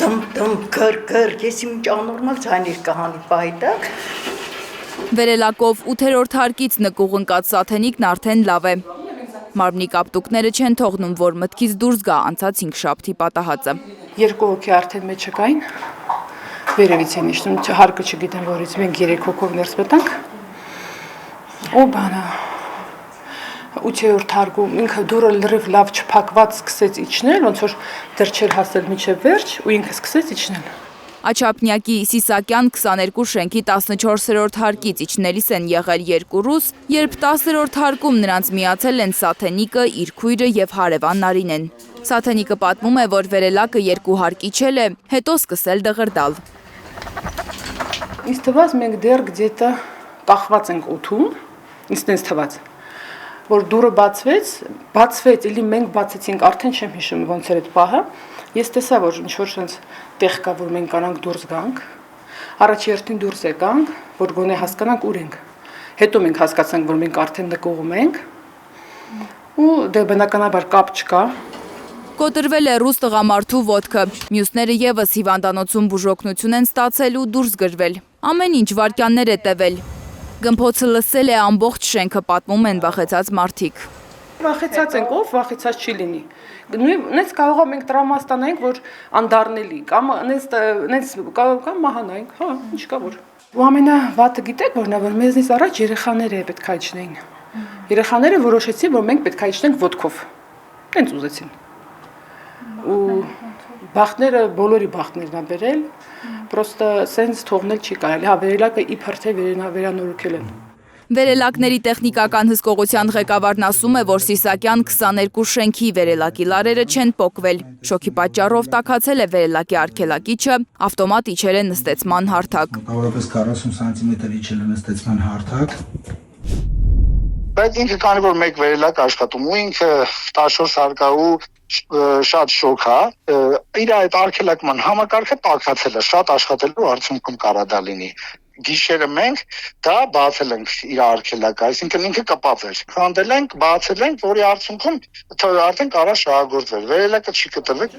դմ կր, ես իմ անորմալ ձայներ կհանի պահիտակ։ Վերելակով 8-րդ հարկից նկուղ ընկած Սաթենիկն արդեն լավ է։ Մարմնի կապտուկները չեն թողնում, որ մտքից դուրս գա անցած 5 շաբթի պատահածը։ 2 հոգի արդեն մեջ կային, վերևից են իշտում, հարկը չգիտեմ որից, մենք 3 հոգով ներս մտանք, ու բանը, 8-րդ հարկում ինքը դուրը լրիվ լավ չփակված սկսեց իջնել, ոնց որ դեռ չէր հասել մինչև վերջ, ու ինքը սկսեց իջնել։ Աչափնյակի Սիսակյան 22 շենքի 14-րդ հարկից իջնելիս են եղել 2 ռուս, երբ 10-րդ հարկում նրանց միացել են Սաթենիկը, իր քույրը եւ հարևան Նարինեն։ Սաթենիկը պատմում է, որ վերելակը 2 հարկ իջել է, հետո սկսել դղրդալ։ Ինձ թվաց մենք դեռ գդետը կախված ենք օդում, ինձ տենց թվաց, որ դուրը բացվեց, էլի մենք բացեցինք, արդեն չեմ հիշում ոնց էր այդ պահը, ես տեսա, որ ինչ-որ շենց տեղ կա, որ մենք կարանք դուրս գանք, առաջի հերթին դուրս եկանք, որ գոնե հասկանանք ուր ենք, հետո մենք հասկացանք, որ մենք արդեն նկողում ենք, ու դե բնականաբար կապ չկա։ Կոտրվել է ռուս տղամարդու ոտքը, մյուսները ևս հիվանդանոցում բուժօգնություն են ստացել ու դուրս գրվել, ամեն ինչ վայրկյաններ է տևել։ Գմփոցը լսել է ամբողջ շենքը, պատմում են վախեցած մարդիկ։ Վախեցած ենք, ով վախեցած չի լինի։ Նենց կարող է մենք տրավմա ստանանք, որ անդառնելի, կամ կամ մահանանք, հա, ինչ կա որ։ Ու ամենավատը գիտեք որն է, որ մեզնից առաջ երեխաները պետք է իջնեին։ Երեխաները որոշեցին, որ մենք պետք է իջնենք ոտքով։ Տենց ուզեցին։ Ու բախտները, բոլորի բախտներն ա բերել, պրոստը սենց թողնել չի կարելի, հա, վերելակը իբր թե վերանորոգել են։ Վերելակների տեխնիկական հսկողության ղեկավարն ասում է, որ Սիսակյան 22 շենքի վերելակի լարերը չեն պոկվել։ Շոկի պատճառով տաքացել է վերելակի արգելակիչը, ավտոմատ իջել է նստեցման հարթակ։ Մոտավորապես 40 սանտիմետր իջել է նստեցման հարթակ։ Բայց ինքը քանի որ մեկ վերելակ աշխատում ու ինքը 14 հարկա ու շատ շոկ է, իր այդ արգելակման համակարգը տաքացել է, շատ աշխատելու արդյունքում կարա դա լինի։ Գիշերը մենք դա բացել ենք իր արգելակը, այսինքն ինքը կպած էր։ Քանդել ենք, բացել ենք, որի արդյունքում արդեն կարա շահագործվել։ Վերելակը չի կտրվել։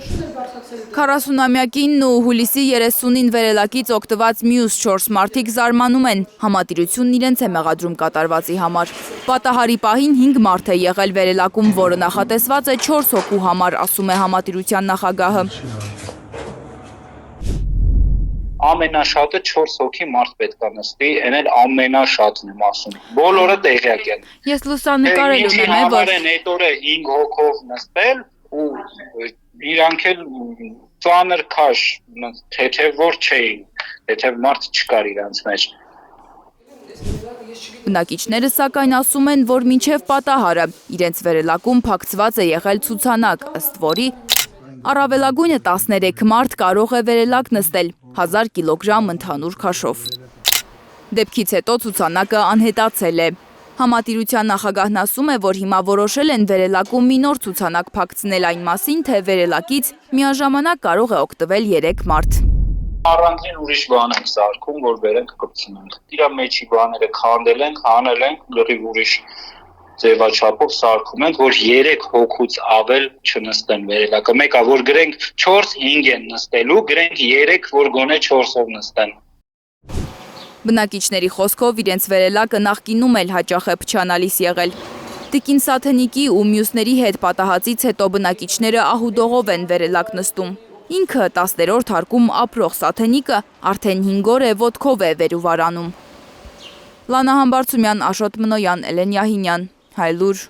40-ամյակինն ու հուլիսի 30-ին վերելակից օգտված մյուս 4 մարդիկ զարմանում են։ Համատիրությունն իրենց է մեղադրում կատարվածի համար։ Պատահարի պահին 5 մարդ է եղել վերելակում, որը նախատեսված է 4 հոգու համար, ասում է Համատիրության նախագահը։ Ամենաշատը 4 հոգի մարդ պետք է նստի, այն էլ ամենաշատն եմ ասում։ Բոլորը տեղյակ են։ Ես լուսանկարել ունեմ, որ այդ օրը 5 հոգով նստել ու իրանք էլ ծանր քաշ, թեթև որ չէին, թեթև մարդ չկար իրանց մեջ։ Բնակիչները սակայն ասում են, որ մինչև պատահարը իրենց վերելակում փակցված է եղել ցուցանակ, ըստ որի առավելագույնը 13 մարդ կարող է վերելակ նստել 1000 կիլոգրամ ընդհանուր քաշով։ Դեպքից հետո ցուցանակը անհետացել է։ Համատիրության նախագահն ասում է, որ հիմա որոշել են վերելակում մի նոր ցուցանակ փակցնել այն մասին, թե վերելակից միաժամանակ կարող է օգտվել 3 մարդ։ Առանձին ուրիշ բան ենք սարքում, որ վերենք կպցնենք։ Իրա մեջի բաները քանդել ենք, հանել ենք, լրիվ ուրիշ ձևաչափով սարքում ենք, որ 3 հոգուց ավել չնստեն վերելակը։ Մեկը որ գրենք 4-5 են նստելու, գրենք 3, որ գոնե 4-ով նստեն։ Բնակիչների խոսքով իրենց վերելակը նախկինում էլ հաճախ է փչանալիս եղել։ Տիկին Սաթենիկի ու մյուսների հետ պատահածից հետո բնակիչները ահուդողով են վերելակ նստում։ Ինքը 10-րդ հարկում ապրող Սաթենիկը արդեն 5 օր է ոտքով է վերուվարանում։ Լանա Համբարձումյան, Աշոտ Մնոյան, Էլեն Յահինյան, Հայլուր։